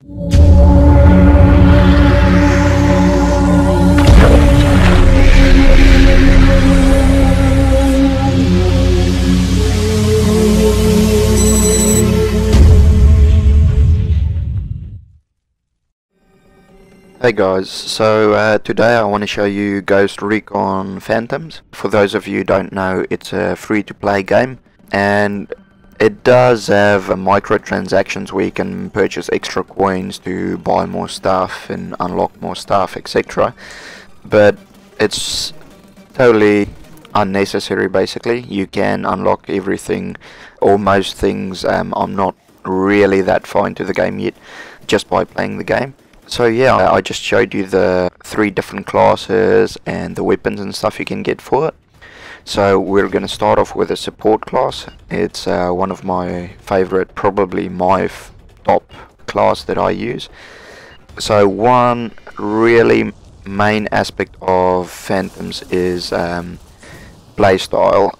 Hey guys, so today I want to show you Ghost Recon Phantoms. For those of you who don't know, it's a free-to-play game, and it does have microtransactions where you can purchase extra coins to buy more stuff and unlock more stuff, etc. But it's totally unnecessary. Basically, you can unlock everything or most things. I'm not really that far into the game yet, just by playing the game. So yeah, I just showed you the 3 different classes and the weapons and stuff you can get for it. So we're going to start off with a support class. It's one of my favorite, probably my top class that I use. So one really main aspect of Phantoms is playstyle,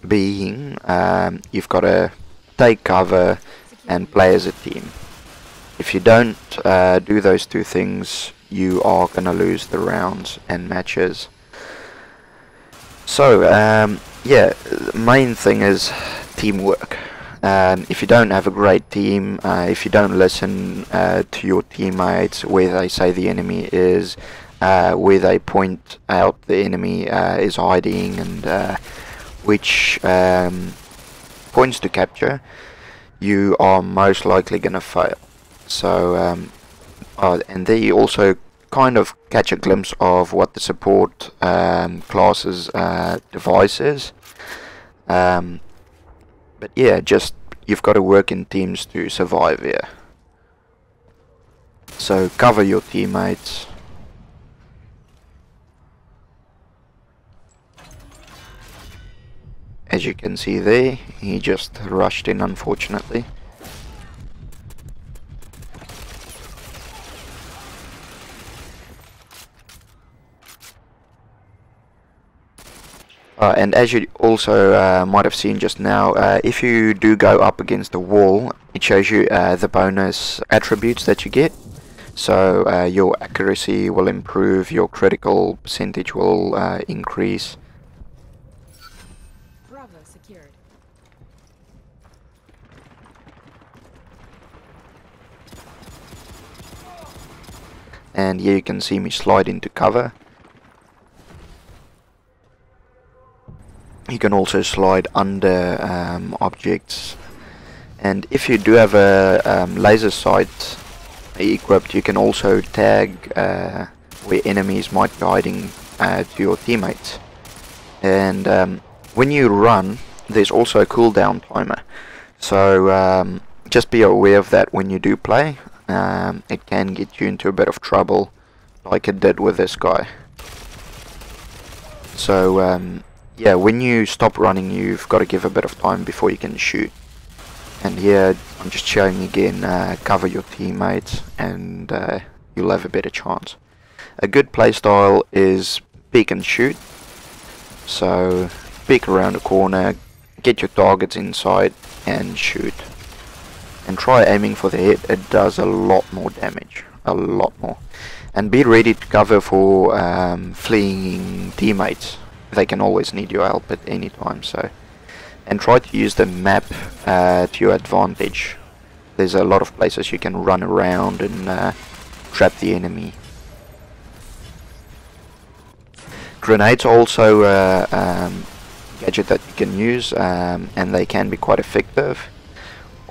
being you've got to take cover and play as a team. If you don't do those 2 things, you are going to lose the rounds and matches. So, yeah, the main thing is teamwork. If you don't have a great team, if you don't listen to your teammates, where they say the enemy is, where they point out the enemy is hiding, and which points to capture, you are most likely going to fail. So, and there you also kind of catch a glimpse of what the support classes device is. But yeah, just you've got to work in teams to survive here. So cover your teammates. As you can see there, he just rushed in, unfortunately. And as you also might have seen just now, if you do go up against the wall, it shows you the bonus attributes that you get. So your accuracy will improve, your critical percentage will increase. Bravo secured. And here you can see me slide into cover. You can also slide under objects, and if you do have a laser sight equipped, you can also tag where enemies might be hiding to your teammates. And when you run, there's also a cooldown timer, so just be aware of that when you do play. It can get you into a bit of trouble, like it did with this guy. So yeah, when you stop running, you've got to give a bit of time before you can shoot. And here, I'm just showing again, cover your teammates, and you'll have a better chance. A good playstyle is peek and shoot. So, peek around the corner, get your targets inside, and shoot. And try aiming for the head, it does a lot more damage. A lot more. And be ready to cover for fleeing teammates. They can always need your help at any time, so. And try to use the map to your advantage. There's a lot of places you can run around and trap the enemy. Grenades are also a gadget that you can use, and they can be quite effective.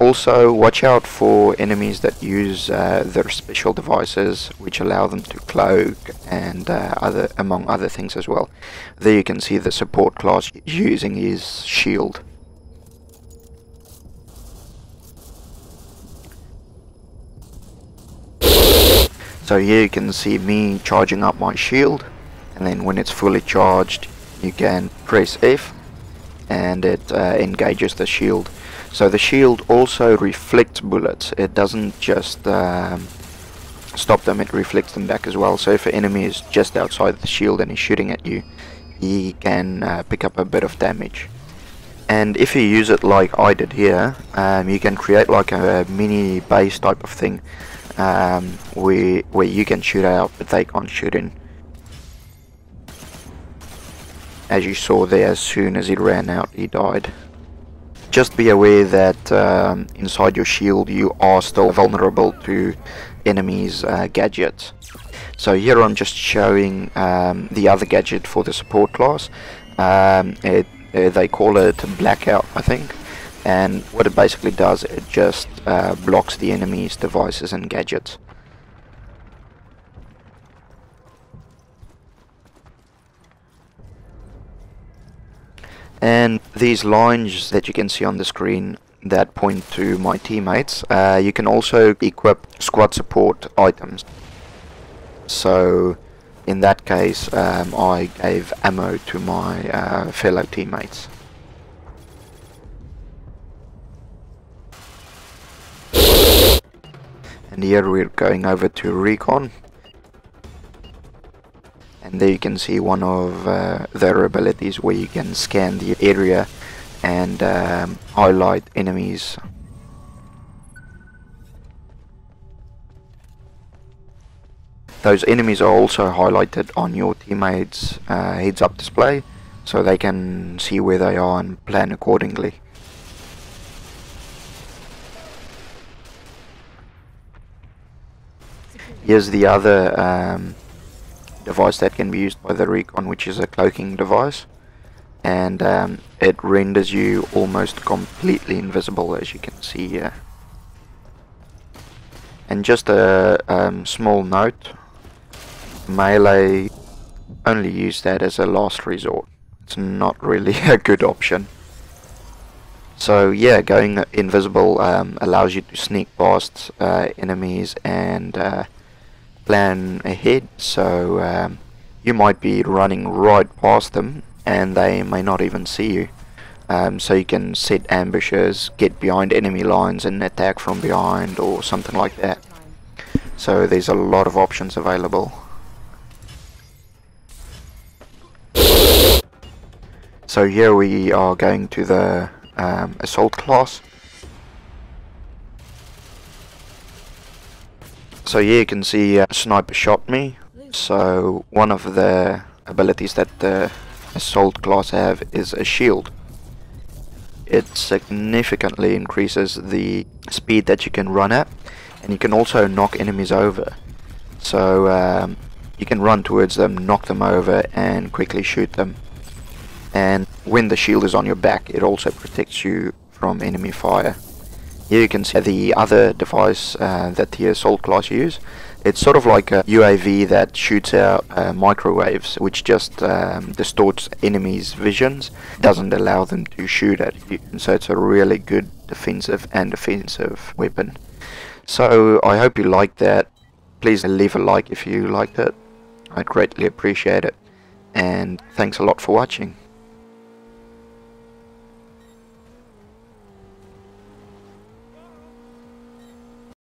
Also, watch out for enemies that use their special devices, which allow them to cloak and among other things as well. There you can see the support class using his shield. So here you can see me charging up my shield, and then when it's fully charged, you can press F, and it engages the shield. So the shield also reflects bullets. It doesn't just stop them, it reflects them back as well. So if an enemy is just outside the shield and he's shooting at you, he can pick up a bit of damage. And if you use it like I did here, you can create like a mini base type of thing where you can shoot out but they can't shoot in. As you saw there, as soon as he ran out, he died. Just be aware that inside your shield you are still vulnerable to enemies' gadgets. So here I'm just showing the other gadget for the support class. They call it Blackout, I think. And what it basically does, it just blocks the enemy's devices and gadgets. And these lines that you can see on the screen that point to my teammates, you can also equip squad support items. So in that case, I gave ammo to my fellow teammates. And here we're going over to Recon. And there you can see one of their abilities where you can scan the area and highlight enemies. Those enemies are also highlighted on your teammates' heads-up display, so they can see where they are and plan accordingly. Here's the other device that can be used by the Recon, which is a cloaking device, and it renders you almost completely invisible, as you can see here. And just a small note, melee, only use that as a last resort. It's not really a good option. So yeah, going invisible allows you to sneak past enemies and plan ahead, so you might be running right past them and they may not even see you. So you can set ambushes, get behind enemy lines and attack from behind or something like that. So there's a lot of options available. So here we are going to the assault class. So here you can see a sniper shot me. So one of the abilities that the assault class have is a shield. It significantly increases the speed that you can run at, and you can also knock enemies over. So you can run towards them, knock them over and quickly shoot them. And when the shield is on your back, it also protects you from enemy fire. Here you can see the other device that the assault class use. It's sort of like a UAV that shoots out microwaves, which just distorts enemies' visions, doesn't allow them to shoot at you. And so it's a really good defensive and offensive weapon. So I hope you liked that. Please leave a like if you liked it. I'd greatly appreciate it. And thanks a lot for watching.